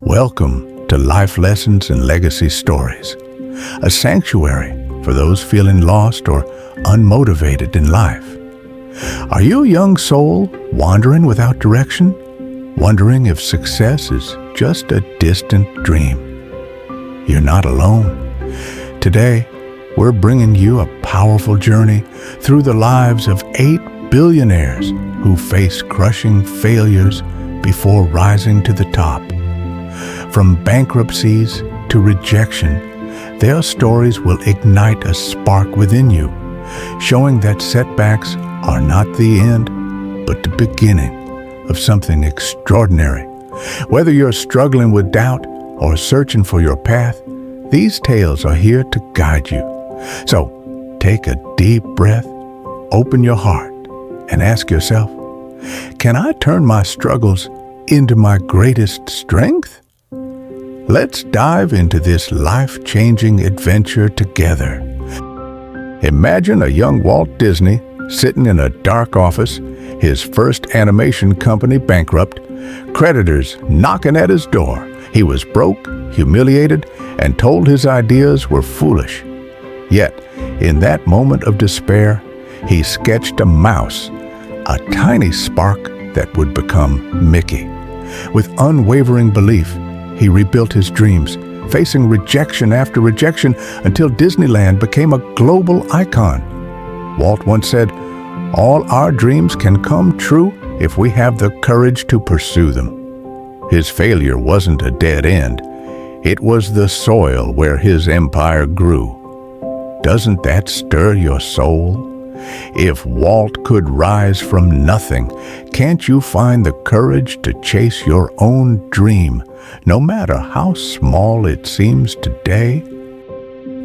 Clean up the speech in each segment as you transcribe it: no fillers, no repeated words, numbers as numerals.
Welcome to Life Lessons and Legacy Stories, a sanctuary for those feeling lost or unmotivated in life. Are you a young soul wandering without direction, wondering if success is just a distant dream? You're not alone. Today, we're bringing you a powerful journey through the lives of 8 billionaires who faced crushing failures before rising to the top. From bankruptcies to rejection, their stories will ignite a spark within you, showing that setbacks are not the end, but the beginning of something extraordinary. Whether you're struggling with doubt or searching for your path, these tales are here to guide you. So, take a deep breath, open your heart, and ask yourself, can I turn my struggles into my greatest strength? Let's dive into this life-changing adventure together. Imagine a young Walt Disney sitting in a dark office, his first animation company bankrupt, creditors knocking at his door. He was broke, humiliated, and told his ideas were foolish. Yet, in that moment of despair, he sketched a mouse, a tiny spark that would become Mickey. With unwavering belief, he rebuilt his dreams, facing rejection after rejection until Disneyland became a global icon. Walt once said, "All our dreams can come true if we have the courage to pursue them." His failure wasn't a dead end. It was the soil where his empire grew. Doesn't that stir your soul? If Walt could rise from nothing, can't you find the courage to chase your own dream, no matter how small it seems today?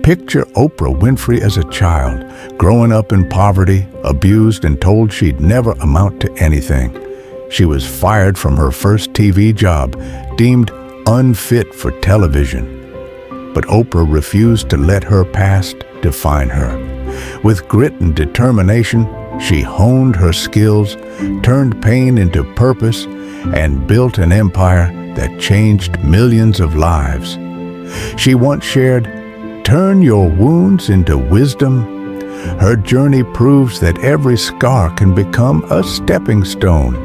Picture Oprah Winfrey as a child, growing up in poverty, abused and told she'd never amount to anything. She was fired from her first TV job, deemed unfit for television. But Oprah refused to let her past define her. With grit and determination, she honed her skills, turned pain into purpose, and built an empire that changed millions of lives. She once shared, "Turn your wounds into wisdom." Her journey proves that every scar can become a stepping stone.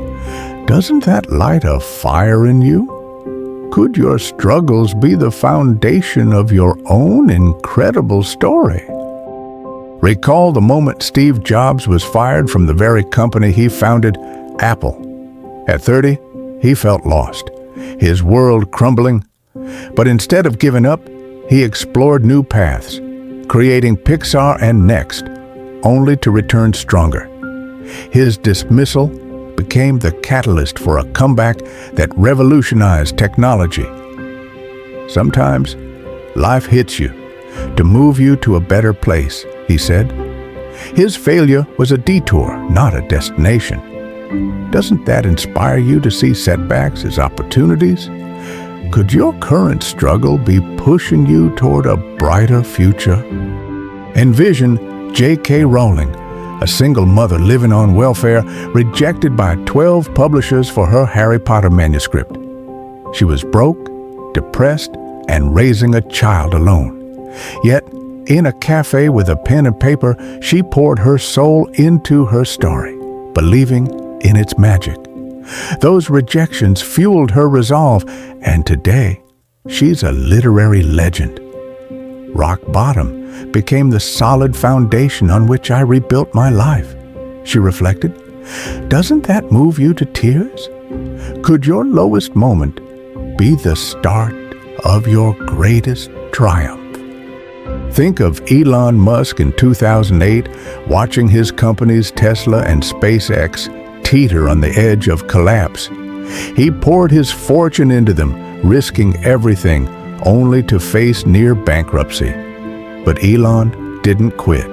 Doesn't that light a fire in you? Could your struggles be the foundation of your own incredible story? Recall the moment Steve Jobs was fired from the very company he founded, Apple. At 30, he felt lost, his world crumbling. But instead of giving up, he explored new paths, creating Pixar and Next, only to return stronger. His dismissal became the catalyst for a comeback that revolutionized technology. Sometimes, life hits you to move you to a better place, he said. His failure was a detour, not a destination. Doesn't that inspire you to see setbacks as opportunities? Could your current struggle be pushing you toward a brighter future? Envision J.K. Rowling, a single mother living on welfare, rejected by 12 publishers for her Harry Potter manuscript. She was broke, depressed, and raising a child alone. Yet, in a cafe with a pen and paper, she poured her soul into her story, believing in its magic. Those rejections fueled her resolve, and today, she's a literary legend. Rock bottom became the solid foundation on which I rebuilt my life, she reflected. Doesn't that move you to tears? Could your lowest moment be the start of your greatest triumph? Think of Elon Musk in 2008, watching his companies Tesla and SpaceX teeter on the edge of collapse. He poured his fortune into them, risking everything, only to face near bankruptcy. But Elon didn't quit.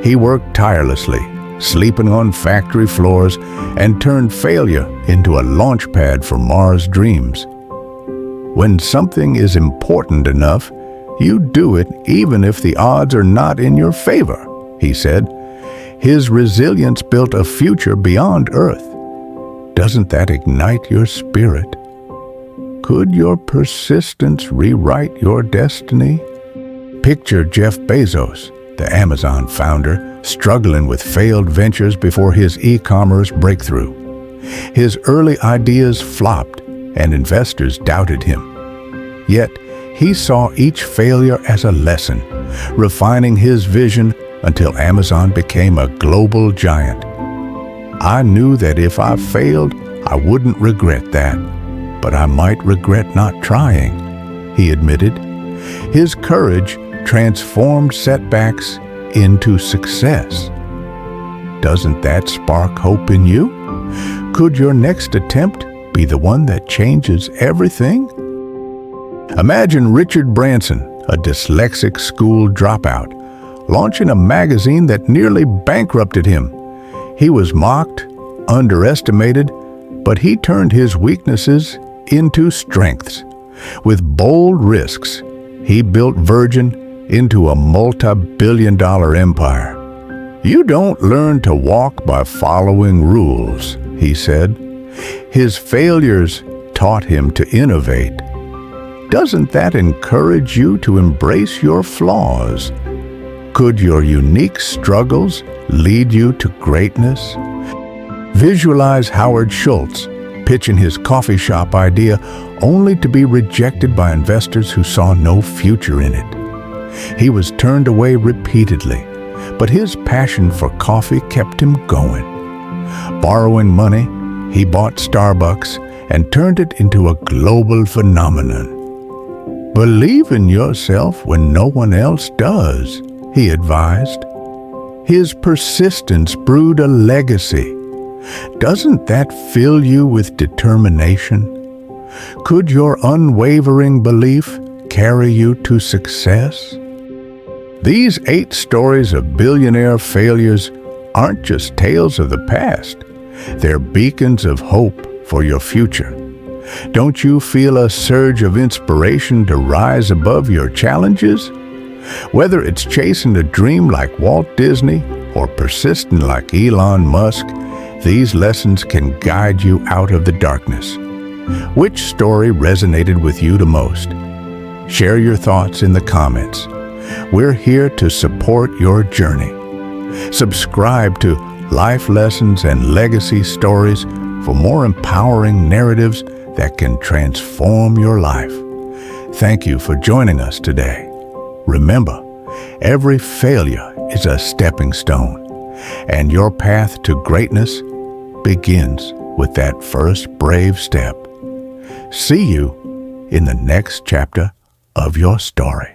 He worked tirelessly, sleeping on factory floors, and turned failure into a launch pad for Mars dreams. When something is important enough, you do it even if the odds are not in your favor, he said. His resilience built a future beyond Earth. Doesn't that ignite your spirit? Could your persistence rewrite your destiny? Picture Jeff Bezos, the Amazon founder, struggling with failed ventures before his e-commerce breakthrough. His early ideas flopped, and investors doubted him. Yet, he saw each failure as a lesson, refining his vision until Amazon became a global giant. I knew that if I failed, I wouldn't regret that, but I might regret not trying, he admitted. His courage transformed setbacks into success. Doesn't that spark hope in you? Could your next attempt be the one that changes everything? Imagine Richard Branson, a dyslexic school dropout, launching a magazine that nearly bankrupted him. He was mocked, underestimated, but he turned his weaknesses into strengths. With bold risks, he built Virgin into a multi-billion-dollar empire. "You don't learn to walk by following rules," he said. His failures taught him to innovate. Doesn't that encourage you to embrace your flaws? Could your unique struggles lead you to greatness? Visualize Howard Schultz pitching his coffee shop idea only to be rejected by investors who saw no future in it. He was turned away repeatedly, but his passion for coffee kept him going. Borrowing money, he bought Starbucks and turned it into a global phenomenon. "Believe in yourself when no one else does," he advised. His persistence brewed a legacy. Doesn't that fill you with determination? Could your unwavering belief carry you to success? These 8 stories of billionaire failures aren't just tales of the past. They're beacons of hope for your future. Don't you feel a surge of inspiration to rise above your challenges? Whether it's chasing a dream like Walt Disney or persisting like Elon Musk, these lessons can guide you out of the darkness. Which story resonated with you the most? Share your thoughts in the comments. We're here to support your journey. Subscribe to Life Lessons and Legacy Stories for more empowering narratives that can transform your life. Thank you for joining us today. Remember, every failure is a stepping stone, and your path to greatness begins with that first brave step. See you in the next chapter of your story.